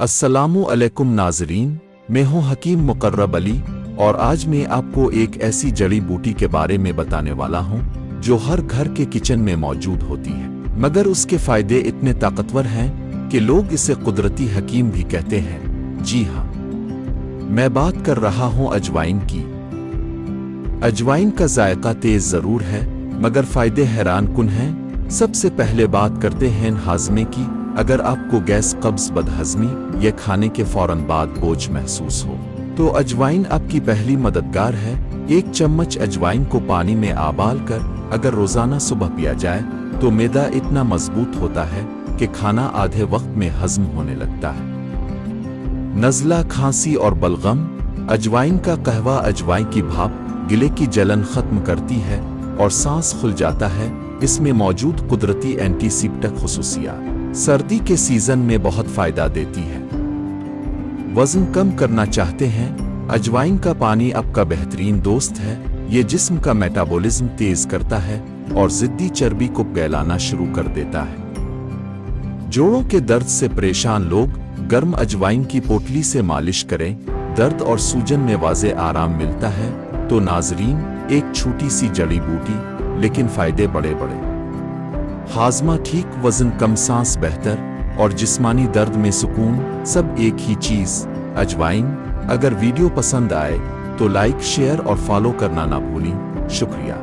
अस्सलामु अलैकुम नाज़रीन, मैं हूं हकीम मुकर्रब अली और आज मैं आपको एक ऐसी जड़ी बूटी के बारे में बताने वाला हूं जो हर घर के किचन में मौजूद होती है, मगर उसके फायदे इतने ताकतवर हैं कि लोग इसे कुदरती हकीम भी कहते हैं। जी हाँ, मैं बात कर रहा हूं अजवाइन की। अजवाइन का जायका तेज जरूर है मगर फायदे हैरान कुन हैं। सबसे पहले बात करते हैं हाजमे की। अगर आपको गैस, कब्ज, बदहजमी या खाने के फौरन बाद बोझ महसूस हो तो अजवाइन आपकी पहली मददगार है। 1 चम्मच अजवाइन को पानी में आबाल कर अगर रोजाना सुबह पिया जाए तो मैदा इतना मजबूत होता है कि खाना आधे वक्त में हजम होने लगता है। नज़ला, खांसी और बलगम। अजवाइन का कहवा अजवाइन की भाप गिले की जलन खत्म करती है और सांस खुल जाता है। इसमें मौजूद कुदरती एंटीसेप्टिक खुसूसियात सर्दी के सीजन में बहुत फायदा देती है। वजन कम करना चाहते हैं? अजवाइन का पानी आपका बेहतरीन दोस्त है। ये जिस्म का मेटाबॉलिज्म तेज करता है और जिद्दी चर्बी को गैलाना शुरू कर देता है। जोड़ों के दर्द से परेशान लोग गर्म अजवाइन की पोटली से मालिश करें, दर्द और सूजन में वाज़े आराम मिलता है। तो नाजरीन, एक छोटी सी जड़ी बूटी लेकिन फायदे बड़े बड़े। हाजमा ठीक, वजन कम, सांस बेहतर और जिस्मानी दर्द में सुकून, सब एक ही चीज, अजवाइन। अगर वीडियो पसंद आए तो लाइक, शेयर और फॉलो करना ना भूलें। शुक्रिया।